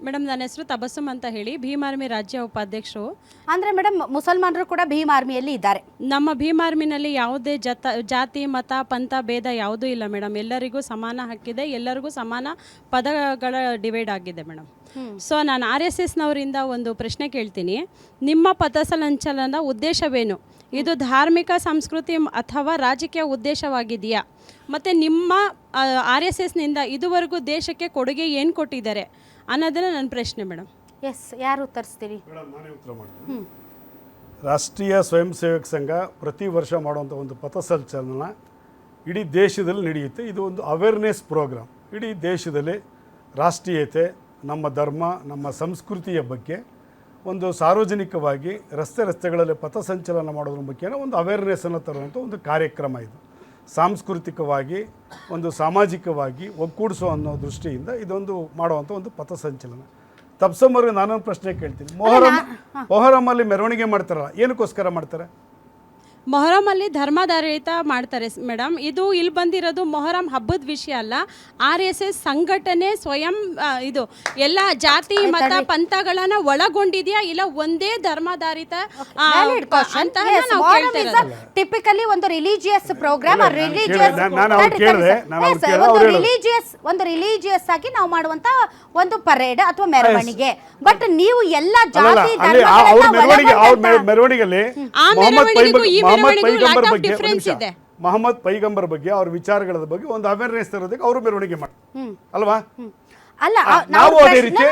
Madam ನನ್ನ ಹೆಸರು ತಬಸ್ಸುಮ್ ಅಂತ ಹೇಳಿ ಭೀಮ್ ಆರ್ಮಿ ರಾಜ್ಯ ಉಪಾಧ್ಯಕ್ಷರು. ಅಂದರೆ ಮೇಡಮ್ ಮುಸಲ್ಮಾನರು ಕೂಡ ಭೀಮ್ ಆರ್ಮಿಯಲ್ಲಿ ಇದ್ದಾರೆ. ನಮ್ಮ ಭೀಮ್ ಆರ್ಮಿನಲ್ಲಿ ಯಾವುದೇ ಜಾತಿ ಮತ ಪಂಥ ಭೇದ ಯಾವುದೂ ಇಲ್ಲ ಮೇಡಮ್. ಎಲ್ಲರಿಗೂ ಸಮಾನ ಹಕ್ಕಿದೆ, ಎಲ್ಲರಿಗೂ ಸಮಾನ ಪದಗಳ ಡಿವೈಡ್ ಆಗಿದೆ ಮೇಡಮ್. ಸೊ ನಾನು RSSನವರಿಂದ ಒಂದು ಪ್ರಶ್ನೆ ಕೇಳ್ತೀನಿ. ನಿಮ್ಮ ಪಥಸಂಚಲನದ ಉದ್ದೇಶವೇನು? ಇದು ಧಾರ್ಮಿಕ ಸಂಸ್ಕೃತಿ ಅಥವಾ ರಾಜಕೀಯ ಉದ್ದೇಶವಾಗಿದೆಯಾ? ಮತ್ತು ನಿಮ್ಮ RSSನಿಂದ ಇದುವರೆಗೂ ದೇಶಕ್ಕೆ ಕೊಡುಗೆ ಏನು ಕೊಟ್ಟಿದ್ದಾರೆ ಅನ್ನೋದನ್ನ ನನ್ನ ಪ್ರಶ್ನೆ ಮೇಡಮ್. ಎಸ್, ಯಾರು ಉತ್ತರಿಸ್ತೀರಿ? ರಾಷ್ಟ್ರೀಯ ಸ್ವಯಂ ಸೇವಕ ಸಂಘ ಪ್ರತಿ ವರ್ಷ ಮಾಡುವಂಥ ಒಂದು ಪಥಸಂಚಲನ ಇಡೀ ದೇಶದಲ್ಲಿ ನಡೆಯುತ್ತೆ. ಇದು ಒಂದು ಅವೇರ್ನೆಸ್ ಪ್ರೋಗ್ರಾಮ್. ಇಡೀ ದೇಶದಲ್ಲಿ ರಾಷ್ಟ್ರೀಯತೆ, ನಮ್ಮ ಧರ್ಮ, ನಮ್ಮ ಸಂಸ್ಕೃತಿಯ ಬಗ್ಗೆ ಒಂದು ಸಾರ್ವಜನಿಕವಾಗಿ ರಸ್ತೆಗಳಲ್ಲಿ ಪಥಸಂಚಲನ ಮಾಡೋದ್ರ ಮುಖೇನ ಒಂದು ಅವೇರ್ನೆಸ್ಸನ್ನು ತರುವಂಥ ಒಂದು ಕಾರ್ಯಕ್ರಮ ಇದು. ಸಾಂಸ್ಕೃತಿಕವಾಗಿ ಒಂದು ಸಾಮಾಜಿಕವಾಗಿ ಒಗ್ಗೂಡಿಸೋ ಅನ್ನೋ ದೃಷ್ಟಿಯಿಂದ ಇದೊಂದು ಮಾಡುವಂಥ ಒಂದು ಪಥಸಂಚಲನ. ತಪ್ಸಮ್ಮರಿಗೆ ನಾನೊಂದು ಪ್ರಶ್ನೆ ಕೇಳ್ತೀನಿ. ಮೊಹರಮಲ್ಲಿ ಮೆರವಣಿಗೆ ಮಾಡ್ತಾರಲ್ಲ, ಏನಕ್ಕೋಸ್ಕರ ಮಾಡ್ತಾರೆ? ಮೊಹರಮಲ್ಲಿ ಧರ್ಮಾಧಾರಿತ ಮಾಡ್ತಾರೆ ಮೇಡಮ್. ಇದು ಇಲ್ಲಿ ಬಂದಿರೋದು ಮೊಹರಂ ಹಬ್ಬದ ವಿಷಯ ಅಲ್ಲ. RSS ಸಂಘಟನೆ ಸ್ವಯಂ ಇದು ಎಲ್ಲ ಜಾತಿ ಮತ ಪಂಥಗಳನ್ನು ಒಳಗೊಂಡಿದೆಯಾ ಇಲ್ಲ ಒಂದೇ ಧರ್ಮಾಧಾರಿತ ಅಂತ ನಾವು ಕೇಳ್ತಾ ಇರೋದು. ಟಿಪಿಕಲಿ ಒಂದು ರಿಲಿಜಿಯಸ್ ಪ್ರೋಗ್ರಾಮ್, ಒಂದು ರಿಲಿಜಿಯಸ್ ಆಗಿ ನಾವು ಮಾಡುವಂತ ಒಂದು ಪರೇಡ್ ಅಥವಾ ಮೆರವಣಿಗೆ. ಬಟ್ ನೀವು ಎಲ್ಲ ಜಾತಿ ಮೆರವಣಿಗೆಯಲ್ಲಿ ಮೊಹಮ್ಮದ್ ಪೈಗಂಬರ್ ಬಗ್ಗೆ ಅವ್ರ ವಿಚಾರಗಳ ಬಗ್ಗೆ ಒಂದು ಅವೇರ್ನೆಸ್ ತರೋದಕ್ಕೆ ಅವರು ಮೆರವಣಿಗೆ ಮಾಡ್ತಾರೆ ಅಲ್ವಾ? ಅಲ್ಲ, ನಾವು ಅದೇ ರೀತಿ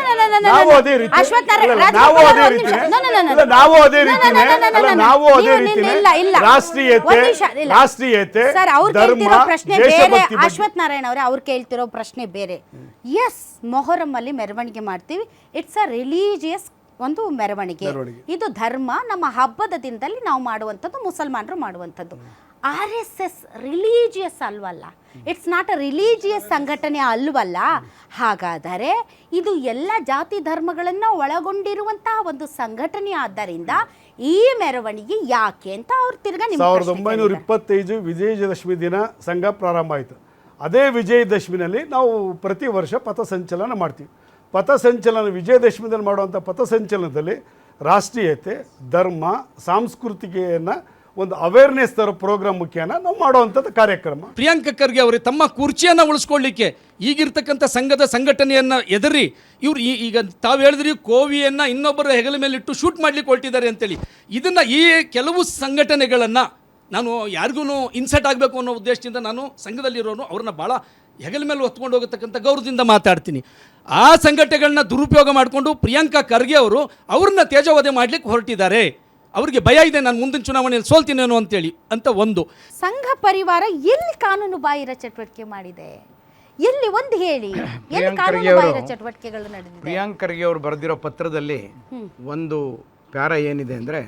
ರಾಷ್ಟ್ರೀಯತೆ ಧರ್ಮ ದೇಶಭಕ್ತಿ. ಅಶ್ವಥ್ ನಾರಾಯಣ ಅವರೇ, ಅವ್ರು ಕೇಳ್ತಿರೋ ಪ್ರಶ್ನೆ ಬೇರೆ. ಎಸ್, ಮೊಹರಂ ಅಲ್ಲಿ ಮೆರವಣಿಗೆ ಮಾಡ್ತೀವಿ. ಇಟ್ಸ್ ಅ ರಿಲಿಜಿಯಸ್ ಒಂದು ಮೆರವಣಿಗೆ. ಇದು ಧರ್ಮ, ನಮ್ಮ ಹಬ್ಬದ ದಿನದಲ್ಲಿ ನಾವು ಮಾಡುವಂಥದ್ದು, ಮುಸಲ್ಮಾನರು ಮಾಡುವಂಥದ್ದು. RSS ರಿಲಿಜಿಯಸ್ ಅಲ್ವಲ್ಲ, ಇಟ್ಸ್ ನಾಟ್ ಅ ರಿಲಿಜಿಯಸ್ ಸಂಘಟನೆ ಅಲ್ವಲ್ಲ. ಹಾಗಾದರೆ ಇದು ಎಲ್ಲ ಜಾತಿ ಧರ್ಮಗಳನ್ನು ಒಳಗೊಂಡಿರುವಂತಹ ಒಂದು ಸಂಘಟನೆ. ಆದ್ದರಿಂದ ಈ ಮೆರವಣಿಗೆ ಯಾಕೆ ಅಂತ ಅವ್ರು ತಿರ್ಗಾ 1925 ವಿಜಯದಶಮಿ ದಿನ ಸಂಘ ಪ್ರಾರಂಭ ಆಯಿತು. ಅದೇ ವಿಜಯದಶಮಿನಲ್ಲಿ ನಾವು ಪ್ರತಿ ವರ್ಷ ಪಥಸಂಚಲನ ಮಾಡ್ತೀವಿ. ಪಥಸಂಚಲನ ವಿಜಯದಶಮಿದಲ್ಲಿ ಮಾಡುವಂಥ ಪಥಸಂಚಲನದಲ್ಲಿ ರಾಷ್ಟ್ರೀಯತೆ, ಧರ್ಮ, ಸಾಂಸ್ಕೃತಿಕೆಯನ್ನು ಒಂದು ಅವೇರ್ನೆಸ್ ತರೋ ಪ್ರೋಗ್ರಾಮ್ ಮುಖ್ಯನ ನಾವು ಮಾಡುವಂಥದ್ದು ಕಾರ್ಯಕ್ರಮ. ಪ್ರಿಯಾಂಕ ಖರ್ಗೆ ಅವರು ತಮ್ಮ ಕುರ್ಚಿಯನ್ನು ಉಳಿಸ್ಕೊಳ್ಳಿಕ್ಕೆ ಈಗಿರ್ತಕ್ಕಂಥ ಸಂಘದ ಸಂಘಟನೆಯನ್ನು ಎದರಿ ಇವರು ಈಗ ತಾವು ಹೇಳಿದ್ರಿ ಕೋವಿಯನ್ನು ಇನ್ನೊಬ್ಬರ ಹೆಗಲ ಮೇಲಿಟ್ಟು ಶೂಟ್ ಮಾಡ್ಲಿಕ್ಕೆ ಹೊರಟಿದ್ದಾರೆ ಅಂತೇಳಿ. ಇದನ್ನು ಈ ಕೆಲವು ಸಂಘಟನೆಗಳನ್ನು ನಾನು ಯಾರಿಗೂ ಇನ್ಸರ್ಟ್ ಆಗಬೇಕು ಅನ್ನೋ ಉದ್ದೇಶದಿಂದ ನಾನು ಸಂಘದಲ್ಲಿರೋನು ಅವ್ರನ್ನ ಭಾಳ ಹೆಗಲ ಮೇಲೆ ಹೊತ್ಕೊಂಡು ಹೋಗತಕ್ಕಂಥ ಗೌರವದಿಂದ ಮಾತಾಡ್ತೀನಿ. ಆ ಸಂಘಟನೆಗಳನ್ನ ದುರುಪಯೋಗ ಮಾಡಿಕೊಂಡು ಪ್ರಿಯಾಂಕಾ ಖರ್ಗೆ ಅವರು ಅವ್ರನ್ನ ತೇಜೋವಧೆ ಮಾಡಲಿಕ್ಕೆ ಹೊರಟಿದ್ದಾರೆ. ಅವ್ರಿಗೆ ಭಯ ಇದೆ, ನಾನು ಮುಂದಿನ ಚುನಾವಣೆಯಲ್ಲಿ ಸೋಲ್ತೀನೇನೋ ಅಂತೇಳಿ ಅಂತ. ಒಂದು ಸಂಘ ಪರಿವಾರ ಎಲ್ಲಿ ಕಾನೂನು ಬಾಹಿರ ಚಟುವಟಿಕೆ ಮಾಡಿದೆ? ಎಲ್ಲಿ ಒಂದು ಹೇಳಿ, ಎಲ್ಲಿ ಕಾನೂನು ಬಾಹಿರ ಚಟುವಟಿಕೆಗಳು ನಡೆದಿದೆ? ಪ್ರಿಯಾಂಕ ಖರ್ಗೆ ಅವರು ಬರೆದಿರೋ ಪತ್ರದಲ್ಲಿ ಒಂದು ಪ್ಯಾರ ಏನಿದೆ ಅಂದರೆ,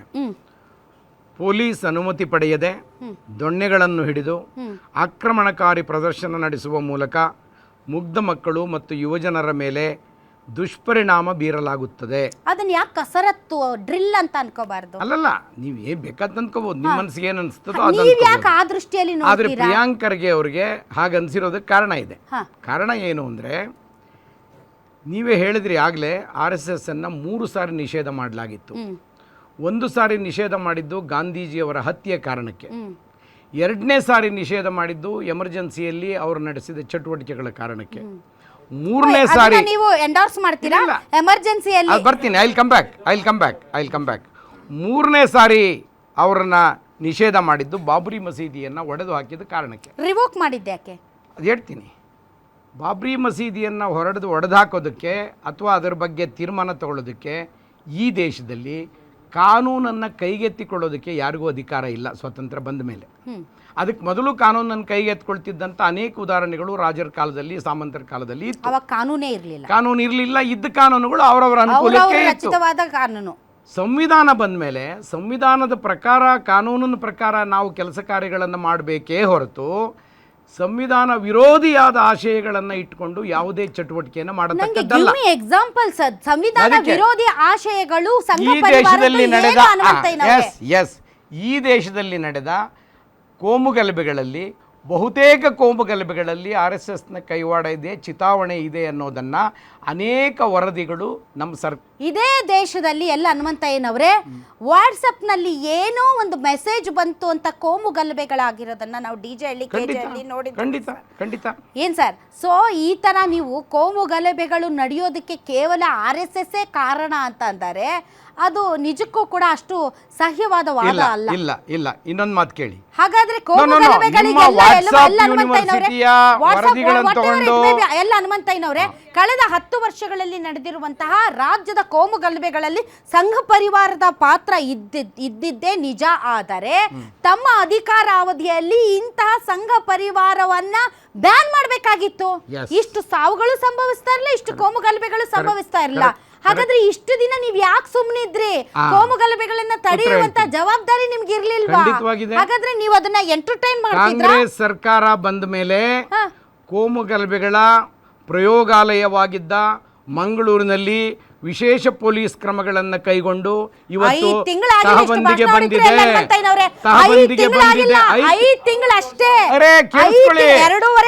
ಪೊಲೀಸ್ ಅನುಮತಿ ಪಡೆಯದೆ ದೊಣ್ಣೆಗಳನ್ನು ಹಿಡಿದು ಆಕ್ರಮಣಕಾರಿ ಪ್ರದರ್ಶನ ನಡೆಸುವ ಮೂಲಕ ಮುಗ್ಧ ಮಕ್ಕಳು ಮತ್ತು ಯುವಜನರ ಮೇಲೆ ದುಷ್ಪರಿಣಾಮ ಬೀರಲಾಗುತ್ತದೆ. ಅದನ್ನ ಯಾಕೆ ಕಸರತ್ತು ಡ್ರಿಲ್ ಅಂತ ಅನ್ಕೋಬಾರ್ದು? ಅಲ್ಲಲ್ಲ, ನೀವು ಏನ್ ಬೇಕಾದ ಅನ್ಕೋಬಹುದು, ನಿಮ್ಮ ಮನಸ್ಸಿಗೆ ಏನು ಅನಿಸ್ತದೋ ಆ ದೃಷ್ಟಿಯಲ್ಲಿ. ಆದ್ರೆ ಪ್ರಿಯಾಂಕ ಖರ್ಗೆ ಅವ್ರಿಗೆ ಹಾಗನ್ಸಿರೋದಕ್ಕೆ ಕಾರಣ ಇದೆ. ಕಾರಣ ಏನು ಅಂದ್ರೆ, ನೀವೇ ಹೇಳಿದ್ರಿ ಆಗ್ಲೇ RSS ಅನ್ನ 3 ಸಾರಿ ನಿಷೇಧ ಮಾಡಲಾಗಿತ್ತು. 1 ಸಾರಿ ನಿಷೇಧ ಮಾಡಿದ್ದು ಗಾಂಧೀಜಿಯವರ ಹತ್ಯೆ ಕಾರಣಕ್ಕೆ. 2ನೇ ಸಾರಿ ನಿಷೇಧ ಮಾಡಿದ್ದು ಎಮರ್ಜೆನ್ಸಿಯಲ್ಲಿ ಅವರು ನಡೆಸಿದ ಚಟುವಟಿಕೆಗಳ ಕಾರಣಕ್ಕೆ. 3ನೇ ಸಾರಿ ನೀವು ಎಂಡೋರ್ಸ್ ಮಾಡ್ತೀರಾ ಎಮರ್ಜೆನ್ಸಿಯಲ್ಲಿ? ಬರ್ತೀನಿ, ಐ ವಿಲ್ ಕಮ್ ಬ್ಯಾಕ್. 3ನೇ ಸಾರಿ ಅವರನ್ನ ನಿಷೇಧ ಮಾಡಿದ್ದು ಬಾಬ್ರಿ ಮಸೀದಿಯನ್ನು ಒಡೆದು ಹಾಕಿದ ಕಾರಣಕ್ಕೆ. ರಿವೋಕ್ ಮಾಡಿದ್ದೆ ಯಾಕೆ ಅದು ಹೇಳ್ತೀನಿ. ಬಾಬ್ರಿ ಮಸೀದಿಯನ್ನು ಒಡೆದು ಹಾಕೋದಕ್ಕೆ ಅಥವಾ ಅದರ ಬಗ್ಗೆ ತೀರ್ಮಾನ ತಗೊಳ್ಳೋದಕ್ಕೆ ಈ ದೇಶದಲ್ಲಿ ಕಾನೂನನ್ನು ಕೈಗೆತ್ತಿಕೊಳ್ಳೋದಕ್ಕೆ ಯಾರಿಗೂ ಅಧಿಕಾರ ಇಲ್ಲ. ಸ್ವತಂತ್ರ ಬಂದ ಮೇಲೆ ಅದಕ್ಕೆ ಮೊದಲು ಕಾನೂನನ್ನು ಕೈಗೆತ್ತಿಕೊಳ್ತಿದ್ದಂಥ ಅನೇಕ ಉದಾಹರಣೆಗಳು ರಾಜರ ಕಾಲದಲ್ಲಿ, ಸಾಮಂತರ ಕಾಲದಲ್ಲಿ ಇತ್ತು. ಕಾನೂನು ಇರಲಿಲ್ಲ. ಇದ್ದ ಕಾನೂನುಗಳು ಅವರವರ ಅನುಕೂಲಕ್ಕೆ ಇತ್ತು. ಸಂವಿಧಾನ ಬಂದ ಮೇಲೆ ಸಂವಿಧಾನದ ಪ್ರಕಾರ, ಕಾನೂನಿನ ಪ್ರಕಾರ ನಾವು ಕೆಲಸ ಕಾರ್ಯಗಳನ್ನು ಮಾಡಬೇಕೇ ಹೊರತು ಸಂವಿಧಾನ ವಿರೋಧಿಯಾದ ಆಶಯಗಳನ್ನು ಇಟ್ಕೊಂಡು ಯಾವುದೇ ಚಟುವಟಿಕೆಯನ್ನು ಮಾಡತಕ್ಕದ್ದಲ್ಲ. ಸಂವಿಧಾನ ವಿರೋಧಿ ಆಶಯಗಳು ಈ ದೇಶದಲ್ಲಿ ನಡೆದ ಕೋಮುಗಲಭೆಗಳಲ್ಲಿ ಬಹುತೇಕ ಕೋಮುಗಲಭೆಗಳಲ್ಲಿ RSSನ ಕೈವಾಡ ಇದೆ, ಚಿತಾವಣೆ ಇದೆ ಅನ್ನೋದನ್ನು ಅನೇಕ ವರದಿಗಳು ನಮ್ಮ ಇದೇ ದೇಶದಲ್ಲಿ ಎಲ್ಲ ಹನುಮಂತಯ್ಯನವರೇ ವಾಟ್ಸಪ್ನಲ್ಲಿ ಏನೋ ಒಂದು ಮೆಸೇಜ್ ಬಂತು ಅಂತ ಕೋಮು ಗಲಭೆಗಳಾಗಿರೋದನ್ನ ನಾವು DJ ಹಳ್ಳಿ KJ ಹಳ್ಳಿ ನೋಡಿದ್ವಿ. ಖಂಡಿತ ಏನ್ ಸರ್? ಸೊ ಈ ತರ ನೀವು ಕೋಮು ಗಲಭೆಗಳು ನಡೆಯೋದಕ್ಕೆ ಕೇವಲ RSS ಕಾರಣ ಅಂತ ಅಂತಾರೆ, ಅದು ನಿಜಕ್ಕೂ ಕೂಡ ಅಷ್ಟು ಸಹ್ಯವಾದ ವಾದ ಅಲ್ಲ. ಇಲ್ಲ ಇನ್ನೊಂದು ಮಾತು ಕೇಳಿ. ಹಾಗಾದ್ರೆ ಕೋಮು ಎಲ್ಲ ಹನುಮಂತಯ್ಯನವರೇ ಕಳೆದ 10 ವರ್ಷಗಳಲ್ಲಿ ನಡೆದಿರುವಂತಹ ರಾಜ್ಯದ ಕೋಮು ಗಲಭೆಗಳಲ್ಲಿ ಸಂಘ ಪರಿವಾರದ ಪಾತ್ರ ಇದ್ದಿದ್ದೇ ನಿಜ. ಆದರೆ ತಮ್ಮ ಅಧಿಕಾರಾವಧಿಯಲ್ಲಿ ಇಂತಹ ಸಂಘ ಪರಿವಾರವನ್ನ ಬ್ಯಾನ್ ಮಾಡಬೇಕಾಗಿತ್ತು. ಇಷ್ಟು ಸಾವುಗಳು ಸಂಭವಿಸ್ತಾ ಇರಲಿಲ್ಲ, ಇಷ್ಟು ಕೋಮು ಗಲಭೆಗಳು ಸಂಭವಿಸ್ತಾ ಇರಲಿಲ್ಲ. ಹಾಗಾದ್ರೆ ಇಷ್ಟು ದಿನ ನೀವ್ ಯಾಕೆ ಸುಮ್ಮನಿದ್ರಿ? ಕೋಮು ಗಲಭೆಗಳನ್ನ ತಡೆಯುವಂತ ಜವಾಬ್ದಾರಿ ನಿಮ್ಗೆ ಇರ್ಲಿಲ್ವಾ? ಹಾಗಾದ್ರೆ ನೀವು ಅದನ್ನ ಎಂಟರ್ಟೈನ್ ಮಾಡ್ತಿದ್ರಾ? ಕಾಂಗ್ರೆಸ್ ಸರ್ಕಾರ ಬಂದ ಮೇಲೆ ಕೋಮು ಗಲಭೆಗಳ ಪ್ರಯೋಗಾಲಯವಾಗಿದ್ದ ಮಂಗಳೂರಿನಲ್ಲಿ ವಿಶೇಷ ಪೊಲೀಸ್ ಕ್ರಮಗಳನ್ನು ಕೈಗೊಂಡು ಇವತ್ತು ತಹಬಂದಿಗೆ ಬಂದಿದೆ. ತಹಬಂದಿಗೆ ಬಂದಿದೆ 5 ತಿಂಗಳಷ್ಟೇ. ಅರೆ ಕೇಳಿಸ್ಕೊಳ್ಳಿ,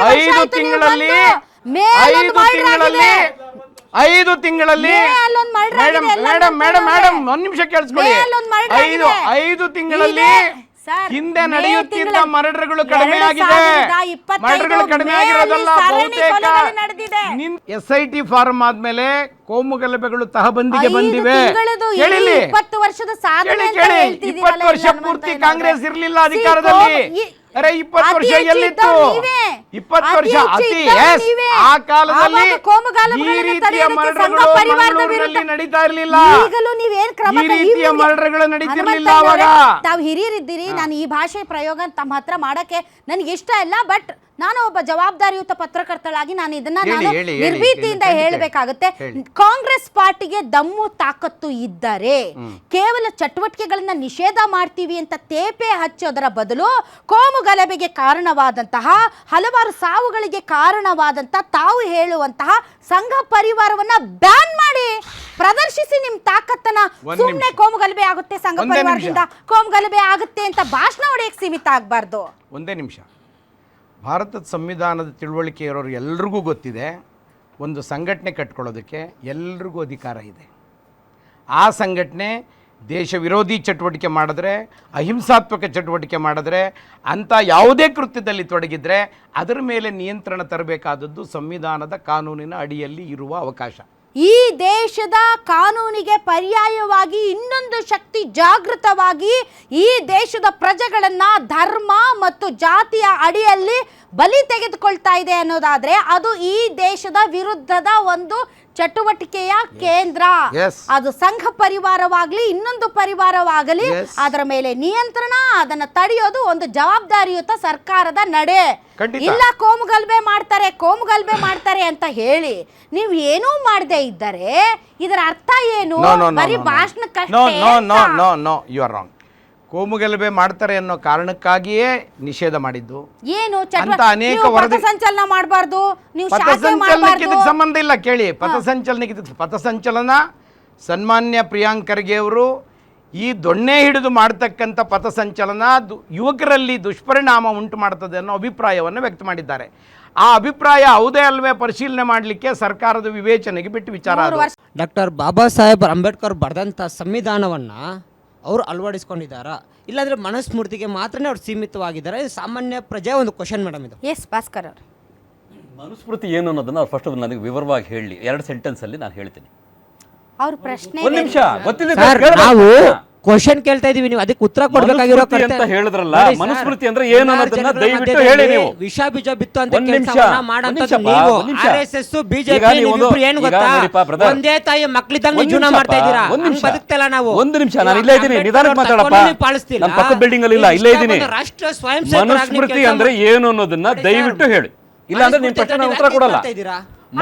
5 ತಿಂಗಳಲ್ಲಿ 5 ತಿಂಗಳಲ್ಲಿ ಮೇಡಮ್ ಒಂದ್ ನಿಮಿಷ ಕೇಳಿಸ್ಕೊಳ್ಳಿ. 5 ತಿಂಗಳಲ್ಲಿ ಹಿಂದೆ ನಡೆಯುತ್ತಿದ್ದ ಮರ್ಡರ್ಗಳು ಕಡಿಮೆ ಆಗಿದೆ. ಮರ್ಡರ್ಗಳು ಕಡಿಮೆ ಆಗಿರೋದಲ್ಲ, ಬಹುತೇಕ SIT ಫಾರ್ಮ್ ಆದ್ಮೇಲೆ ಕೋಮು ಗಲಭೆಗಳು ತಹಬಂದಿಗೆ ಬಂದಿವೆ. 20 ವರ್ಷದ ಸಾಧನೆ 20 ವರ್ಷ ಪೂರ್ತಿ ಕಾಂಗ್ರೆಸ್ ಇರ್ಲಿಲ್ಲ ಅಧಿಕಾರದಲ್ಲಿ. ಅರೆ 20 ವರ್ಷ ಎಲ್ಲಿತ್ತು? 20 ವರ್ಷ ಅತಿ ಆ ಕಾಲದಲ್ಲಿ ಈ ರೀತಿಯ ಮರ್ಡರ್ಗಳು ಮಂಗಳೂರಿನಲ್ಲಿ ನಡೀತಾ ಇರಲಿಲ್ಲ. ಈ ರೀತಿಯ ಮರ್ಡರ್ಗಳು ನಡೀತಿರ್ಲಿಲ್ಲ ಅವಾಗ. ತಾವು ಹಿರಿಯರಿದ್ದೀರಿ, ನಾನು ಈ ಭಾಷೆ ಪ್ರಯೋಗ ತಮ್ಮ ಹತ್ರ ಮಾಡಕ್ಕೆ ನನಗೆ ಇಷ್ಟ ಇಲ್ಲ. ಬಟ್ ನಾನು ಒಬ್ಬ ಜವಾಬ್ದಾರಿಯುತ ಪತ್ರಕರ್ತಳಾಗಿ ನಾನು ಇದನ್ನ ನಿರ್ಭೀತಿಯಿಂದ ಹೇಳಬೇಕಾಗುತ್ತೆ. ಕಾಂಗ್ರೆಸ್ ಪಾರ್ಟಿಗೆ ದಮ್ಮು ತಾಕತ್ತು ಇದ್ದರೆ ಕೇವಲ ಚಟುವಟಿಕೆಗಳನ್ನ ನಿಷೇಧ ಮಾಡ್ತೀವಿ ಅಂತ ತೇಪೆ ಹಚ್ಚೋದರ ಬದಲು ಕೋಮು ಗಲಭೆಗೆ ಕಾರಣವಾದಂತಹ ಹಲವಾರು ಸಾವುಗಳಿಗೆ ಕಾರಣವಾದಂತಹ ತಾವು ಹೇಳುವಂತಹ ಸಂಘ ಪರಿವಾರವನ್ನ ಬ್ಯಾನ್ ಮಾಡಿ ಪ್ರದರ್ಶಿಸಿ ನಿಮ್ ತಾಕತ್ತನ್ನ. ಸುಮ್ಮನೆ ಕೋಮು ಗಲಭೆ ಆಗುತ್ತೆ, ಸಂಘ ಪರಿವಾರದಿಂದ ಕೋಮು ಗಲಭೆ ಆಗುತ್ತೆ ಅಂತ ಭಾಷಣ ಹೊಡೆಯಕ್ಕೆ ಸೀಮಿತ ಆಗಬಾರ್ದು. ಒಂದೇ ನಿಮಿಷ. ಭಾರತದ ಸಂವಿಧಾನದ ತಿಳುವಳಿಕೆ ಇರೋರು ಎಲ್ರಿಗೂ ಗೊತ್ತಿದೆ, ಒಂದು ಸಂಘಟನೆ ಕಟ್ಕೊಳ್ಳೋದಕ್ಕೆ ಎಲ್ರಿಗೂ ಅಧಿಕಾರ ಇದೆ. ಆ ಸಂಘಟನೆ ದೇಶ ವಿರೋಧಿ ಚಟುವಟಿಕೆ ಮಾಡಿದ್ರೆ, ಅಹಿಂಸಾತ್ಮಕ ಚಟುವಟಿಕೆ ಮಾಡಿದ್ರೆ, ಅಂಥ ಯಾವುದೇ ಕೃತ್ಯದಲ್ಲಿ ತೊಡಗಿದ್ರೆ ಅದರ ಮೇಲೆ ನಿಯಂತ್ರಣ ತರಬೇಕಾದದ್ದು ಸಂವಿಧಾನದ ಕಾನೂನಿನ ಅಡಿಯಲ್ಲಿ ಇರುವ ಅವಕಾಶ. ಈ ದೇಶದ ಕಾನೂನಿಗೆ ಪರ್ಯಾಯವಾಗಿ ಇನ್ನೊಂದು ಶಕ್ತಿ ಜಾಗೃತವಾಗಿ ಈ ದೇಶದ ಪ್ರಜೆಗಳನ್ನ ಧರ್ಮ ಮತ್ತು ಜಾತಿಯ ಅಡಿಯಲ್ಲಿ ಬಲಿ ತೆಗೆದುಕೊಳ್ತಾ ಇದೆ ಅನ್ನೋದಾದ್ರೆ ಅದು ಈ ದೇಶದ ವಿರುದ್ಧದ ಒಂದು ಚಟುವಟಿಕೆಯ ಕೇಂದ್ರ. ಅದು ಸಂಘ ಪರಿವಾರವಾಗಲಿ ಇನ್ನೊಂದು ಪರಿವಾರವಾಗಲಿ ಅದರ ಮೇಲೆ ನಿಯಂತ್ರಣ, ಅದನ್ನ ತಡೆಯೋದು ಒಂದು ಜವಾಬ್ದಾರಿಯುತ ಸರ್ಕಾರದ ನಡೆ. ಇಲ್ಲ ಕೋಮು ಗಲಭೆ ಮಾಡ್ತಾರೆ ಅಂತ ಹೇಳಿ ನೀವು ಏನೂ ಮಾಡದೇ ಇದ್ದರೆ ಇದರ ಅರ್ಥ ಏನು? ಬರೀ ಭಾಷಣಕ್ಕಷ್ಟೇ. You are wrong. ಕೋಮು ಗಲಭೆ ಮಾಡ್ತಾರೆ ಅನ್ನೋ ಕಾರಣಕ್ಕಾಗಿಯೇ ನಿಷೇಧ ಮಾಡಿದ್ದು. ಏನು ಅಂತ ಅನೇಕ ವರದಿ ಸಂಚಲನ ಮಾಡಬಾರ್ದು, ನೀವು ಪಥಸಂಚಲನಕ್ಕೆ ಸಂಬಂಧ ಇಲ್ಲ. ಕೇಳಿ, ಪಥಸಂಚಲನ ಸನ್ಮಾನ್ಯ ಪ್ರಿಯಾಂಕ್ ಖರ್ಗೆ ಅವರು ಈ ದೊಣ್ಣೆ ಹಿಡಿದು ಮಾಡ್ತಕ್ಕಂಥ ಪಥಸಂಚಲನ ಯುವಕರಲ್ಲಿ ದುಷ್ಪರಿಣಾಮ ಉಂಟು ಮಾಡ್ತದೆ ಅನ್ನೋ ಅಭಿಪ್ರಾಯವನ್ನು ವ್ಯಕ್ತ ಮಾಡಿದ್ದಾರೆ. ಆ ಅಭಿಪ್ರಾಯ ಹೌದೇ ಅಲ್ವೇ ಪರಿಶೀಲನೆ ಮಾಡಲಿಕ್ಕೆ ಸರ್ಕಾರದ ವಿವೇಚನೆಗೆ ಬಿಟ್ಟು ವಿಚಾರ. ಡಾಕ್ಟರ್ ಬಾಬಾ ಸಾಹೇಬ್ ಅಂಬೇಡ್ಕರ್ ಬರೆದಂಥ ಸಂವಿಧಾನವನ್ನು ಅವರು ಅಳವಡಿಸ್ಕೊಂಡಿದ್ದಾರಾ, ಇಲ್ಲಾಂದರೆ ಮನುಸ್ಮೃತಿಗೆ ಮಾತ್ರನೇ ಅವ್ರು ಸೀಮಿತವಾಗಿದ್ದಾರೆ? ಸಾಮಾನ್ಯ ಪ್ರಜೆ ಒಂದು ಕ್ವಶನ್ ಮೇಡಮ್ ಇದು. ಎಸ್ ಭಾಸ್ಕರ್ ಅವರು, ಮನುಸ್ಮೃತಿ ಏನು ಅನ್ನೋದನ್ನ ಅವ್ರು ಫಸ್ಟ್ ನನಗೆ ವಿವರವಾಗಿ ಹೇಳಿ 2 ಸೆಂಟೆನ್ಸಲ್ಲಿ ನಾನು ಹೇಳ್ತೀನಿ. ಅವ್ರ ಪ್ರಶ್ನೆ ಒಂದು ನಿಮಿಷ ಗೊತ್ತಿಲ್ಲ, ನಾವು ಕ್ವಶನ್ ಕೇಳ್ತಾ ಇದೀವಿ, ನೀವು ಅದಕ್ಕೆ ಉತ್ತರ ಕೊಡಬೇಕಾಗಿರೋ ಅಂತ ಹೇಳಿದ್ರಲ್ಲ. ಮನುಸ್ಮೃತಿ ಅಂದ್ರೆ ಏನು ಅನ್ನೋದನ್ನ ದಯವಿಟ್ಟು ಹೇಳಿ. ನೀವು ವಿಷ ಬೀಜ ಬಿತ್ತು ಅಂತ ಕೆಲಸವನ್ನ ಮಾಡಂತದ್ದು ನೀವು. RSS ಬಿಜೆಪಿ ಏನು ಗೊತ್ತಾ, ಒಂದೇ ತಾಯಿ ಮಕ್ಕಳಿದ್ದಂಗೆ ಜೀವನ ಮಾಡ್ತಾ ಇದ್ದೀರಾ. ಬದುಕ್ತಲ್ಲ ನಾವು. ಒಂದು ನಿಮಿಷ, ನಾನು ಇಲ್ಲೇ ಇದ್ದೀನಿ, ನಿಧಾನಕ್ಕೆ ಮಾತಾಡಪ್ಪ. ನಾನು ಪಕ್ಕದ ಬಿಲ್ಡಿಂಗ್ ಅಲ್ಲಿ ಇಲ್ಲ, ಇಲ್ಲೇ ಇದ್ದೀನಿ. ರಾಷ್ಟ್ರ ಸ್ವಯಂ ಮನುಸ್ಮೃತಿ ಅಂದ್ರೆ ಏನು ಅನ್ನೋದನ್ನ ದಯವಿಟ್ಟು ಹೇಳಿ, ಇಲ್ಲ ಅಂದ್ರೆ ನಿಮ್ ಪ್ರಶ್ನೆ ನಾನು ಉತ್ತರ ಕೊಡಲ್ಲ.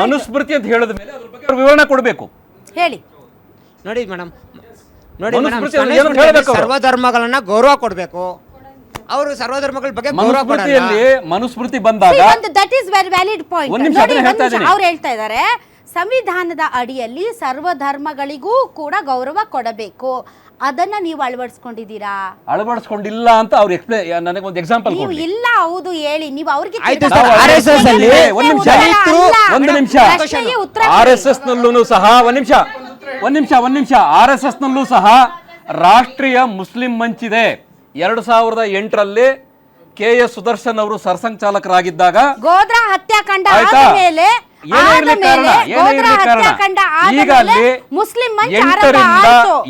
ಮನುಸ್ಮೃತಿ ಅಂತ ಹೇಳಿದ ಮೇಲೆ ಅದ್ರ ಬಗ್ಗೆ ಅವ್ರು ವಿವರಣೆ ಕೊಡಬೇಕು. ಹೇಳಿ. ನೋಡಿ ಮೇಡಮ್, ಸರ್ವಧರ್ಮಗಳನ್ನ ಗೌರವ ಕೊಡಬೇಕು. ಅವರು ಸರ್ವಧರ್ಮಗಳ ಬಗ್ಗೆ ಗೌರವ ಕೊಡಲ್ಲ. ಮನುಸ್ಮೃತಿ ಬಂದಾಗ that is very valid point. ಅವ್ರು ಹೇಳ್ತಾ ಇದ್ದಾರೆ ಸಂವಿಧಾನದ ಅಡಿಯಲ್ಲಿ ಸರ್ವಧರ್ಮಗಳಿಗೂ ಕೂಡ ಗೌರವ ಕೊಡಬೇಕು. ಅದನ್ನ ನೀವು ಅಳವಡಿಸ್ಕೊಂಡಿದ್ದೀರಾ? ಅಳವಡಿಸ್ಕೊಂಡಿಲ್ಲ ಅಂತ ಅವ್ರು ನನಗೆ ಒಂದು ಎಕ್ಸಾಂಪಲ್ ನೀವು ಕೊಡಿ. ಇಲ್ಲ ಹೌದು ಹೇಳಿ, ನೀವು ಅವ್ರಿಗೆ ಆಯ್ತು ತಿರ್ಗಾ ಸರ್, RSS ಅಲ್ಲಿ ಒಂದ್ ನಿಮಿಷ, ಒಂದು ನಿಮಿಷ, RSS ನಲ್ಲೂ ಸಹ ಒಂದ್ ನಿಮಿಷ RSS ನಲ್ಲೂ ಸಹ ರಾಷ್ಟ್ರೀಯ ಮುಸ್ಲಿಂ ಮಂಚ್ ಇದೆ. 2008ರಲ್ಲಿ KS ಸುದರ್ಶನ್ ಅವರು ಸರ್ಸಂಘಚಾಲಕರಾಗಿದ್ದಾಗ ಗೋಧ್ರಾ ಹತ್ಯಾಕಾಂಡ ಆಯ್ತಾ? ಆದಮೇಲೆ ಏನೇ ಇರ್ಲಿ ಕಾರಣ, ಈಗ ಅಲ್ಲಿ ಮುಸ್ಲಿಂ ಮಂಚ್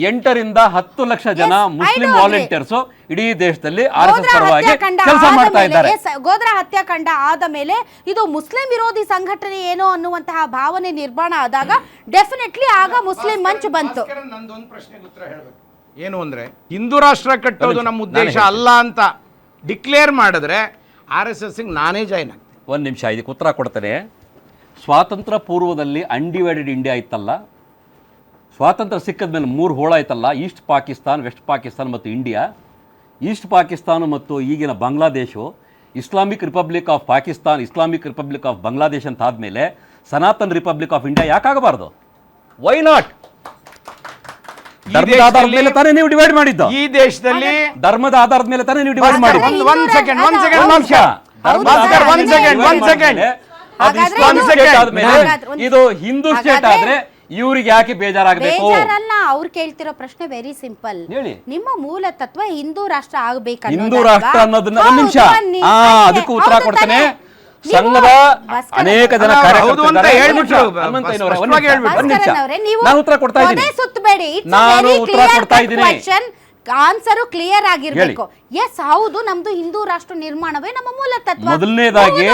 8ರಿಂದ 10 ಲಕ್ಷ ಜನ ಮುಸ್ಲಿಂ ವಾಲಂಟಿಯರ್ಸ್ ಇಡೀ ದೇಶದಲ್ಲಿ RSS ಪರವಾಗಿ ಕೆಲಸ ಮಾಡ್ತಾ ಇದ್ದಾರೆ. ಗೋಧ್ರಾ ಹತ್ಯಾಕಾಂಡ ಆದ ಮೇಲೆ ಇದು ಮುಸ್ಲಿಂ ವಿರೋಧಿ ಸಂಘಟನೆ ಏನೋ ಅನ್ನುವಂತಹ ಭಾವನೆ ನಿರ್ಮಾಣ ಆದಾಗ ಡೆಫಿನೆಟ್ಲಿ ಆಗ ಮುಸ್ಲಿಂ ಮಂಚ್ ಬಂತು. ನಂದೊಂದು ಪ್ರಶ್ನೆಗೆ ಉತ್ತರ ಹೇಳಬೇಕು. ಏನು ಅಂದ್ರೆ ಹಿಂದೂ ರಾಷ್ಟ್ರ ಕಟ್ಟೋದು ನಮ್ಮ ಉದ್ದೇಶ ಅಲ್ಲ ಅಂತ ಡಿಕ್ಲೇರ್ ಮಾಡಿದ್ರೆ RSS ನಾನೇ ಜಾಯ್ನ್ ಆಗ್ತೀನಿ. ಒಂದು ನಿಮಿಷ ಇದಕ್ಕೆ ಉತ್ತರ ಕೊಡ್ತೇನೆ. ಸ್ವಾತಂತ್ರ್ಯ ಪೂರ್ವದಲ್ಲಿ ಅನ್ಡಿವೈಡೆಡ್ ಇಂಡಿಯಾ ಇತ್ತಲ್ಲ, ಸ್ವಾತಂತ್ರ್ಯ ಸಿಕ್ಕಿದ ಮೇಲೆ 3 ಹೋಳ ಆಯ್ತಲ್ಲ, ಈಸ್ಟ್ ಪಾಕಿಸ್ತಾನ್, ವೆಸ್ಟ್ ಪಾಕಿಸ್ತಾನ್ ಮತ್ತು ಇಂಡಿಯಾ. ಈಸ್ಟ್ ಪಾಕಿಸ್ತಾನ ಮತ್ತು ಈಗಿನ Bangladesh Islamic republic of Pakistan, Islamic republic of Bangladesh ಅಂತ ಆದಮೇಲೆ ಸನಾತನ್ ರಿಪಬ್ಲಿಕ್ ಆಫ್ ಇಂಡಿಯಾ ಯಾಕಾಗಬಾರ್ದು? Why not? ಧರ್ಮದ ಆಧಾರದ ಮೇಲೆ ತಾನೇ ನೀವು ಡಿವೈಡ್ ಮಾಡಿದ್ದು. ಈ ದೇಶದಲ್ಲಿ ಧರ್ಮದ ಆಧಾರದ ಮೇಲೆ ತಾನೇ ನೀವು ಡಿವೈಡ್ ಮಾಡಿದ್ದು. ಒಂದ್ ಸೆಕೆಂಡ್ ಇದು ಹಿಂದೂ ಸ್ಟೇಟ್ ಆದ್ರೆ ಇವ್ರಿಗೆ ಯಾಕೆ ಬೇಜಾರಾಗಬೇಕು? ಬೇಜಾರಲ್ಲ, ಅವ್ರು ಕೇಳ್ತಿರೋ ಪ್ರಶ್ನೆ ವೆರಿ ಸಿಂಪಲ್. ಹೇಳಿ. ನಿಮ್ಮ ಮೂಲ ತತ್ವ ಹಿಂದೂ ರಾಷ್ಟ್ರ ಆಗಬೇಕು. ಹಿಂದೂ ರಾಷ್ಟ್ರ ಅನ್ನೋದನ್ನ ಒಂದ್ ನಿಮಿಷ ಅದಕ್ಕೂ ಉತ್ತರ ಕೊಡ್ತೇನೆ. ಸಂಘದ ಅನೇಕ ಜನ ನಾನು ಉತ್ತರ ಕೊಡ್ತಾ ಇದ್ದೀನಿ. ನಾನು ಉತ್ತರ ಕೊಡ್ತಾ ಇದ್ದೀನಿ. ಆನ್ಸರ್ ಕ್ಲಿಯರ್ ಆಗಿರ್ಬೇಕು. ಎಸ್, ಹೌದು, ನಮ್ದು ಹಿಂದೂ ರಾಷ್ಟ್ರ ನಿರ್ಮಾಣವೇ ನಮ್ಮ ಮೂಲ ತತ್ವ. ಮೊದಲನೇದಾಗಿ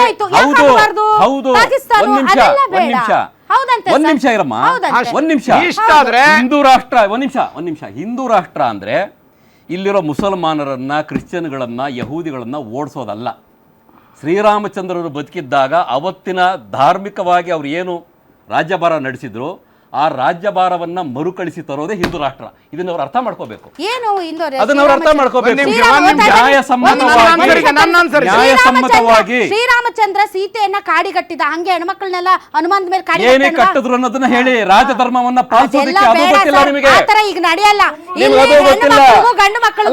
ಒಂದ್ ನಿಮಿಷ ಇರಮ್ಮ, ಒಂದ್ ನಿಮಿಷ. ಹಿಂದೂ ರಾಷ್ಟ್ರ ಅಂದ್ರೆ ಇಲ್ಲಿರೋ ಮುಸಲ್ಮಾನರನ್ನ, ಕ್ರಿಶ್ಚಿಯನ್ಗಳನ್ನ, ಯಹೂದಿಗಳನ್ನ ಓಡಿಸೋದಲ್ಲ. ಶ್ರೀರಾಮಚಂದ್ರರು ಬದುಕಿದ್ದಾಗ ಅವತ್ತಿನ ಧಾರ್ಮಿಕವಾಗಿ ಅವ್ರು ಏನು ರಾಜ್ಯಭಾರ ನಡೆಸಿದ್ರು ಆ ರಾಜ್ಯಭಾರವನ್ನ ಮರುಕಳಿಸಿ ತರೋದೇ ಹಿಂದೂ ರಾಷ್ಟ್ರ. ಇದನ್ನ ಅವ್ರು ಅರ್ಥ ಮಾಡ್ಕೋಬೇಕು. ಅದನ್ನ ಅವ್ರು ಅರ್ಥ ಮಾಡ್ಕೋಬೇಕು. ನ್ಯಾಯಸಮ್ಮತವಾಗಿ ಶ್ರೀರಾಮಚಂದ್ರ ಸೀತೆಯನ್ನ ಕಾಡಿಗಟ್ಟಿದ ಹಂಗೆ ಹೆಣ್ಮಕ್ಳನ್ನೆಲ್ಲ ಹನುಮಾನ್ ಮೇಲೆ ಏನೇ ಕಟ್ಟಿದ್ರು ಅನ್ನೋದನ್ನ ಹೇಳಿ. ರಾಜಧರ್ಮವನ್ನ ಪಾಲಿಸೋದಕ್ಕೆ ಅದು ಗೊತ್ತಿಲ್ಲ ನಿಮಗೆ. ಈಗ ನಡೆಯಲ್ಲ. ಗಂಡು ಮಕ್ಕಳು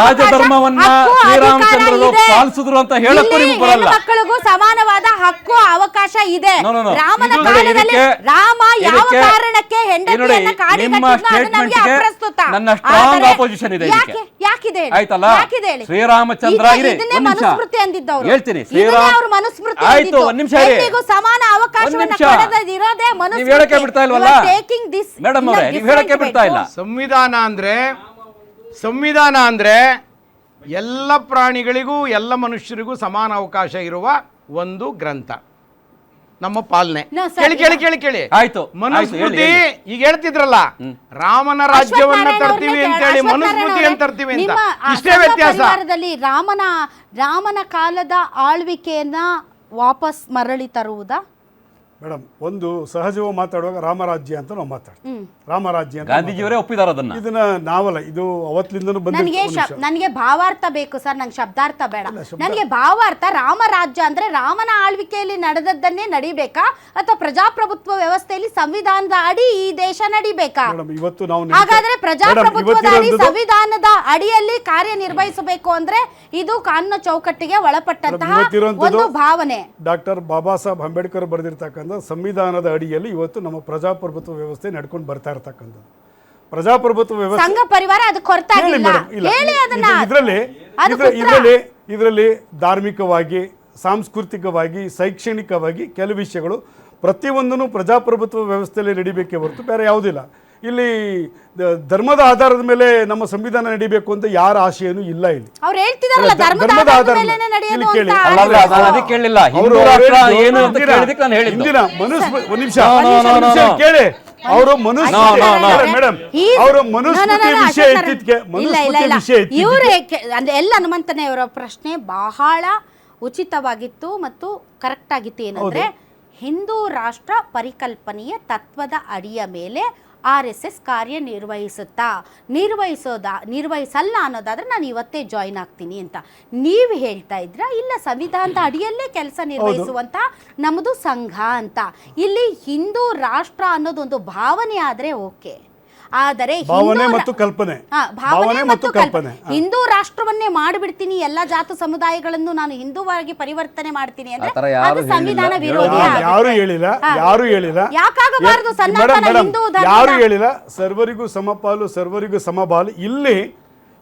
ರಾಜಧರ್ಮವನ್ನ ಶ್ರೀರಾಮಚಂದ್ರರು ಪಾಲಿಸಿದ್ರು ಅಂತ ಹೇಳಕ್ಕೂ ನಿಮ್ಗೆ ಬರಲ್ಲ. ಮಕ್ಕಳಿಗೂ ಸಮಾನವಾದ ಹಕ್ಕು ಅವಕಾಶ ಇದೆ. ರಾಮನ ಕಾಲದಲ್ಲಿ ರಾಮ ಯಾವ ಕಾರಣಕ್ಕೆ ಹೆಂಡತಿಯನ್ನ ಕಾಡಿಗಟ್ಟಿದ ನನ್ನ ಸ್ಟ್ರಾಂಗ್ ಆಪೋಸಿಷನ್ ಇದೆ. ಆಯ್ತಲ್ಲ, ಶ್ರೀರಾಮಚಂದ್ರ ಮನುಸ್ಮೃತಿ ಅಂದಿದ್ದವರು ಹೇಳ್ತೀನಿ. ಆಯ್ತು, ಒಂದ್ ನಿಮಿಷ ಸಮಾನ ಅವಕಾಶವನ್ನ ಕೊಡದಿರೋದೇ ಮನುಸ್ಮೃತಿ. ನೀವು ಹೇಳಕ್ಕೆ ಬಿಡ್ತಾ ಇಲ್ವಲ್ಲ ಮೇಡಮ್ ಅವರೇ, ನೀವು ಹೇಳಕ್ಕೆ ಬಿಡ್ತಾ ಇಲ್ಲ. ಸಂವಿಧಾನ ಅಂದ್ರೆ ಎಲ್ಲ ಪ್ರಾಣಿಗಳಿಗೂ ಎಲ್ಲ ಮನುಷ್ಯರಿಗೂ ಸಮಾನ ಅವಕಾಶ ಇರುವ ಒಂದು ಗ್ರಂಥ, ನಮ್ಮ ಪಾಲನೆ. ಕೇಳಿ ಆಯ್ತು, ಮನುಸ್ಮೃತಿ ಈಗ ಹೇಳ್ತಿದ್ರಲ್ಲ, ರಾಮನ ರಾಜ್ಯವನ್ನ ತರ್ತೀವಿ ಅಂತ ಹೇಳಿ ಮನುಸ್ಮೃತಿ ಅಂತ ತರ್ತೀವಿ ಅಂತ, ಇಷ್ಟೇ ವ್ಯತ್ಯಾಸ. ರಾಮನ ಕಾಲದ ಆಳ್ವಿಕೆಯನ್ನ ವಾಪಸ್ ಮರಳಿ ತರುವುದಾ? ಮೇಡಮ್, ಒಂದು ಸಹಜವಾಗಿ ಮಾತಾಡುವಾಗ ರಾಮರಾಜ್ಯ ಅಂತ ನಾವು ಮಾತಾಡ್ತೀವಿ. ರಾಮರಾಜ್ಯ ಅಂತ ಗಾಂಧೀಜಿಯವರೇ ಒಪ್ಪಿದಾರ ಅದನ್ನ. ಇದನ್ನ ನಾವಲ್ಲ, ಇದು ಅವತ್ತಿನಿಂದನೂ ನನಗೆ ಭಾವಾರ್ಥ ಬೇಕು ಸರ್, ನಂಗೆ ಶಬ್ದಾರ್ಥ ಬೇಡ. ನನಗೆ ಭಾವಾರ್ಥ, ರಾಮರಾಜ್ಯ ಅಂದ್ರೆ ರಾಮನ ಆಳ್ವಿಕೆಯಲ್ಲಿ ನಡೆದದ್ದನ್ನೇ ನಡಿಬೇಕಾ ಅಥವಾ ಪ್ರಜಾಪ್ರಭುತ್ವ ವ್ಯವಸ್ಥೆಯಲ್ಲಿ ಸಂವಿಧಾನದ ಅಡಿ ಈ ದೇಶ ನಡಿಬೇಕಾ? ಇವತ್ತು ನಾವು ಹಾಗಾದ್ರೆ ಪ್ರಜಾಪ್ರಭುತ್ವದ ಅಡಿ ಸಂವಿಧಾನದ ಅಡಿಯಲ್ಲಿ ಕಾರ್ಯನಿರ್ವಹಿಸಬೇಕು ಅಂದ್ರೆ ಇದು ಕಾನೂನು ಚೌಕಟ್ಟಿಗೆ ಒಳಪಟ್ಟಂತಹ ಒಂದು ಭಾವನೆ. ಡಾಕ್ಟರ್ ಬಾಬಾ ಸಾಹೇಬ್ ಅಂಬೇಡ್ಕರ್ ಬರೆದಿರ್ತಕ್ಕಂಥ ಸಂವಿಧಾನದ ಅಡಿಯಲ್ಲಿ ಇವತ್ತು ನಮ್ಮ ಪ್ರಜಾಪ್ರಭುತ್ವ ವ್ಯವಸ್ಥೆ ನಡ್ಕೊಂಡು ಬರ್ತಾ ಇರ್ತಕ್ಕಂಥದ್ದು. ಪ್ರಜಾಪ್ರಭುತ್ವ ವ್ಯವಸ್ಥೆ ಸಂಘ ಪರಿವಾರ ಅದಕ್ಕೆ ಹೊರತಾಗಿಲ್ಲ. ಇದರಲ್ಲಿ ಧಾರ್ಮಿಕವಾಗಿ, ಸಾಂಸ್ಕೃತಿಕವಾಗಿ, ಶೈಕ್ಷಣಿಕವಾಗಿ ಕೆಲವು ವಿಷಯಗಳು ಪ್ರತಿಯೊಂದನ್ನು ಪ್ರಜಾಪ್ರಭುತ್ವ ವ್ಯವಸ್ಥೆಯಲ್ಲಿ ನಡಿಬೇಕೇ ಹೊರತು ಬೇರೆ ಯಾವುದಿಲ್ಲ. ಇಲ್ಲಿ ಧರ್ಮದ ಆಧಾರದ ಮೇಲೆ ನಮ್ಮ ಸಂವಿಧಾನ ನಡಿಬೇಕು ಅಂತ ಯಾರ ಆಶಯನೂ ಇಲ್ಲ. ಇಲ್ಲಿ ಧರ್ಮದ ಆಧಾರದ ಕೇಳಿ ಅವರು ಮನುಸ್ಮೃತಿ ವಿಷಯ ಎಲ್ಲ ಹನುಮಂತನೇ ಅವರ ಪ್ರಶ್ನೆ ಬಹಳ ಉಚಿತವಾಗಿತ್ತು ಮತ್ತು ಕರೆಕ್ಟ್ ಆಗಿತ್ತು. ಏನಂದ್ರೆ ಹಿಂದೂ ರಾಷ್ಟ್ರ ಪರಿಕಲ್ಪನೆಯ ತತ್ವದ ಅಡಿಯ ಮೇಲೆ RSS ಕಾರ್ಯನಿರ್ವಹಿಸುತ್ತಾ ನಿರ್ವಹಿಸಲ್ಲ ಅನ್ನೋದಾದ್ರೆ ನಾನು ಇವತ್ತೇ ಜಾಯಿನ್ ಆಗ್ತೀನಿ ಅಂತ ನೀವು ಹೇಳ್ತಾ ಇದ್ರ. ಇಲ್ಲ, ಸಂವಿಧಾನದ ಅಡಿಯಲ್ಲೇ ಕೆಲಸ ನಿರ್ವಹಿಸುವಂತ ನಮ್ಮದು ಸಂಘ ಅಂತ. ಇಲ್ಲಿ ಹಿಂದೂ ರಾಷ್ಟ್ರ ಅನ್ನೋದೊಂದು ಭಾವನೆ ಆದ್ರೆ ಓಕೆ, ಆದರೆ ಭಾವನೆ ಮತ್ತು ಕಲ್ಪನೆ, ಭಾವನೆ ಮತ್ತು ಕಲ್ಪನೆ, ಹಿಂದೂ ರಾಷ್ಟ್ರವನ್ನೇ ಮಾಡಿಬಿಡ್ತೀನಿ, ಎಲ್ಲ ಜಾತಿ ಸಮುದಾಯಗಳನ್ನು ನಾನು ಹಿಂದೂವಾಗಿ ಪರಿವರ್ತನೆ ಮಾಡ್ತೀನಿ ಅಂದ್ರೆ ಆ ಥರ ಯಾರು ಅದು ಸಂವಿಧಾನ ಹೇಳಿಲ್ಲ. ವಿರೋಧಿ ಆಗುತ್ತೆ. ಯಾರು ಹೇಳಿಲ್ಲ ಯಾಕಾಗಬಾರದು? ಸನಾತನ ಹಿಂದೂ ಧರ್ಮ ಯಾರು ಹೇಳಿಲ್ಲ. ಸರ್ವರಿಗೂ ಸಮಪಾಲು, ಸರ್ವರಿಗೂ ಸಮಬಾಲು.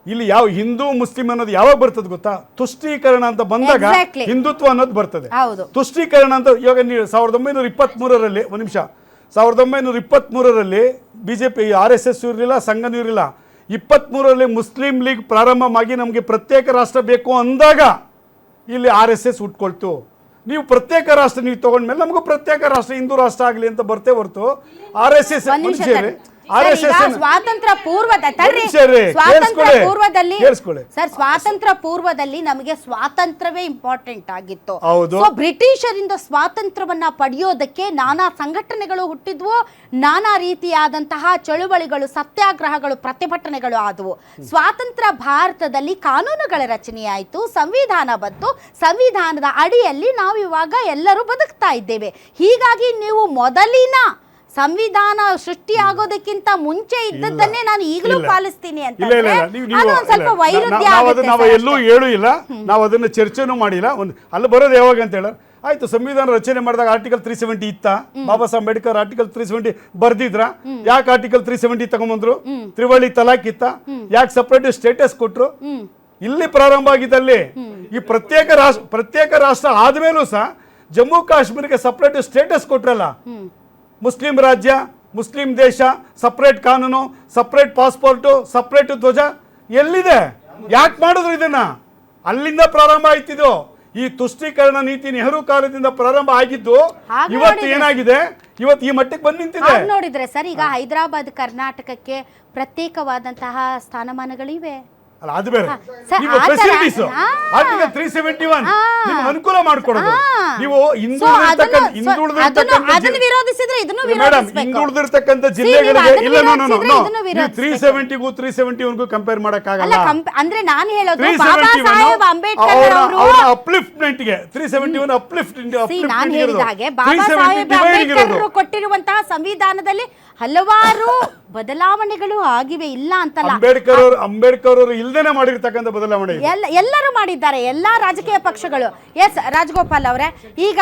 ಇಲ್ಲಿ ಯಾವ ಹಿಂದೂ ಮುಸ್ಲಿಂ ಅನ್ನೋದು ಯಾವಾಗ ಬರ್ತದೆ ಗೊತ್ತಾ? ತುಷ್ಟೀಕರಣ ಅಂತ ಬಂದಾಗ Exactly. ಹಿಂದುತ್ವ ಅನ್ನೋದು ಬರ್ತದೆ. ಹೌದು. ತುಷ್ಟೀಕರಣ ಅಂತ ಇವಾಗ ನೀವು 1923ರಲ್ಲಿ ಒಂದು ನಿಮಿಷ 1923ರಲ್ಲಿ BJP RSS ಇರಲಿಲ್ಲ, ಸಂಘನೂ ಇರಲಿಲ್ಲ. 23ರಲ್ಲಿ ಮುಸ್ಲಿಂ ಲೀಗ್ ಪ್ರಾರಂಭವಾಗಿ ನಮಗೆ ಪ್ರತ್ಯೇಕ ರಾಷ್ಟ್ರ ಬೇಕು ಅಂದಾಗ ಇಲ್ಲಿ RSS ಹುಟ್ಕೊಳ್ತು. ನೀವು ಪ್ರತ್ಯೇಕ ರಾಷ್ಟ್ರ ನೀವು ತಗೊಂಡ್ಮೇಲೆ ನಮಗೂ ಪ್ರತ್ಯೇಕ ರಾಷ್ಟ್ರ ಹಿಂದೂ ರಾಷ್ಟ್ರ ಆಗಲಿ ಅಂತ ಬರ್ತೇ ಹೊರತು RSS ಒಂದ್ ನಿಮಿಷ ಸರ್, ಸ್ವಾತಂತ್ರ್ಯ ಪೂರ್ವದ ಸ್ವಾತಂತ್ರ್ಯ ಪೂರ್ವದಲ್ಲಿ ನಮಗೆ ಸ್ವಾತಂತ್ರ್ಯವೇ ಇಂಪಾರ್ಟೆಂಟ್ ಆಗಿತ್ತು. ಸೊ ಬ್ರಿಟಿಷರಿಂದ ಸ್ವಾತಂತ್ರ್ಯವನ್ನ ಪಡೆಯೋದಕ್ಕೆ ನಾನಾ ಸಂಘಟನೆಗಳು ಹುಟ್ಟಿದ್ವು, ನಾನಾ ರೀತಿಯಾದಂತಹ ಚಳುವಳಿಗಳು, ಸತ್ಯಾಗ್ರಹಗಳು, ಪ್ರತಿಭಟನೆಗಳು ಆದವು. ಸ್ವಾತಂತ್ರ್ಯ ಭಾರತದಲ್ಲಿ ಕಾನೂನುಗಳ ರಚನೆಯಾಯಿತು, ಸಂವಿಧಾನ ಬಂತು, ಸಂವಿಧಾನದ ಅಡಿಯಲ್ಲಿ ನಾವು ಇವಾಗ ಎಲ್ಲರೂ ಬದುಕ್ತಾ ಇದ್ದೇವೆ. ಹೀಗಾಗಿ ನೀವು ಮೊದಲಿನ ಸಂವಿಧಾನ ಸೃಷ್ಟಿ ಆಗೋದಕ್ಕಿಂತ ಮುಂಚೆ ಇದ್ದದ್ದನ್ನೇ ನಾನು ಈಗಲೂ ಪಾಲಿಸ್ತೀನಿ ಅಂತ ಸ್ವಲ್ಪ ವೈರುಧ್ಯ ನಾವು ಎಲ್ಲೂ ಹೇಳೂ ಇಲ್ಲ, ನಾವು ಅದನ್ನ ಚರ್ಚೆನೂ ಮಾಡಿಲ್ಲ. ಅಲ್ಲಿ ಬರೋದು ಯಾವಾಗ ಅಂತ ಹೇಳ ಆಯ್ತು. ಸಂವಿಧಾನ ರಚನೆ ಮಾಡಿದಾಗ ಆರ್ಟಿಕಲ್ 370 ಇತ್ತ? ಬಾಬಾ ಸಾಹೇಬ್ ಅಂಬೇಡ್ಕರ್ ಆರ್ಟಿಕಲ್ 370 ಬರ್ದಿದ್ರ? ಯಾಕೆ ಆರ್ಟಿಕಲ್ 370 ತಗೊಂಬಂದ್ರು? ತ್ರಿವಳಿ ತಲಾಕ್ ಇತ್ತ? ಯಾಕೆ ಸಪರೇಟ್ ಸ್ಟೇಟಸ್ ಕೊಟ್ರು? ಇಲ್ಲಿ ಪ್ರಾರಂಭ ಆಗಿದ್ದಲ್ಲಿ ಈ ಪ್ರತ್ಯೇಕ ರಾಷ್ಟ್ರ ಆದ್ಮೇಲೂ ಸಹ ಜಮ್ಮು ಕಾಶ್ಮೀರಕ್ಕೆ ಸಪರೇಟ್ ಸ್ಟೇಟಸ್ ಕೊಟ್ರಲ್ಲ. ಮುಸ್ಲಿಂ ರಾಜ್ಯ, ಮುಸ್ಲಿಂ ದೇಶ, ಸಪರೇಟ್ ಕಾನೂನು, ಸಪರೇಟ್ ಪಾಸ್ಪೋರ್ಟು, ಸಪರೇಟ್ ಧ್ವಜ ಎಲ್ಲಿದೆ? ಯಾಕೆ ಮಾಡಿದ್ರು ಇದನ್ನ? ಅಲ್ಲಿಂದ ಪ್ರಾರಂಭ ಆಯ್ತಿದ್ದು. ಈ ತುಷ್ಟೀಕರಣ ನೀತಿ ನೆಹರು ಕಾಲದಿಂದ ಪ್ರಾರಂಭ ಆಗಿದ್ದು ಇವತ್ತು ಏನಾಗಿದೆ? ಇವತ್ತು ಈ ಮಟ್ಟಕ್ಕೆ ಬಂದು ನಿಂತಿದೆ. ನೋಡಿದ್ರೆ ಸರ್, ಈಗ ಹೈದರಾಬಾದ್ ಕರ್ನಾಟಕಕ್ಕೆ ಪ್ರತ್ಯೇಕವಾದಂತಹ ಸ್ಥಾನಮಾನಗಳಿವೆ. ಅದು ಬೇರೆ. ನೀವು ಫೆಸಿಲಿಟೀಸ್ ಆರ್ಟಿಕಲ್ 371 ನಿಮ್ಗೆ ಅನುಕೂಲ ಮಾಡಿಕೊಡೋದು. ನೀವು ಹಿಂದುಳಿದಿರ್ತಕ್ಕಂಥ ಜಿಲ್ಲೆಗಳಿಗೆ ಇಲ್ಲ, ನೀವು 370ಗೂ 371ಗೂ ಕಂಪೇರ್ ಮಾಡಕ್ಕಾಗಲ್ಲ. ಅಂದ್ರೆ ನಾನು ಹೇಳೋದು ಅವರ ಅಪ್ಲಿಫ್ಟ್ಮೆಂಟ್ಗೆ 371 ನಾನು ಹೇಳಿದ ಹಾಗೆ ಬಾಬಾ ಸಾಹೇಬ್ ಅಂಬೇಡ್ಕರ್ ಕೊಟ್ಟಿರುವಂತಹ ಸಂವಿಧಾನದಲ್ಲಿ ಹಲವಾರು ಬದಲಾವಣೆಗಳು ಆಗಿವೆ, ಇಲ್ಲ ಅಂತಲ್ಲ. ಅಂಬೇಡ್ಕರ್ ಅವರು ಇಲ್ದೇನೆ ಮಾಡಿರ್ತಕ್ಕಂಥ ಬದಲಾವಣೆ ಎಲ್ಲರೂ ಮಾಡಿದ್ದಾರೆ, ಎಲ್ಲಾ ರಾಜಕೀಯ ಪಕ್ಷಗಳು. ಎಸ್ ರಾಜಗೋಪಾಲ್ ಅವರೇ, ಈಗ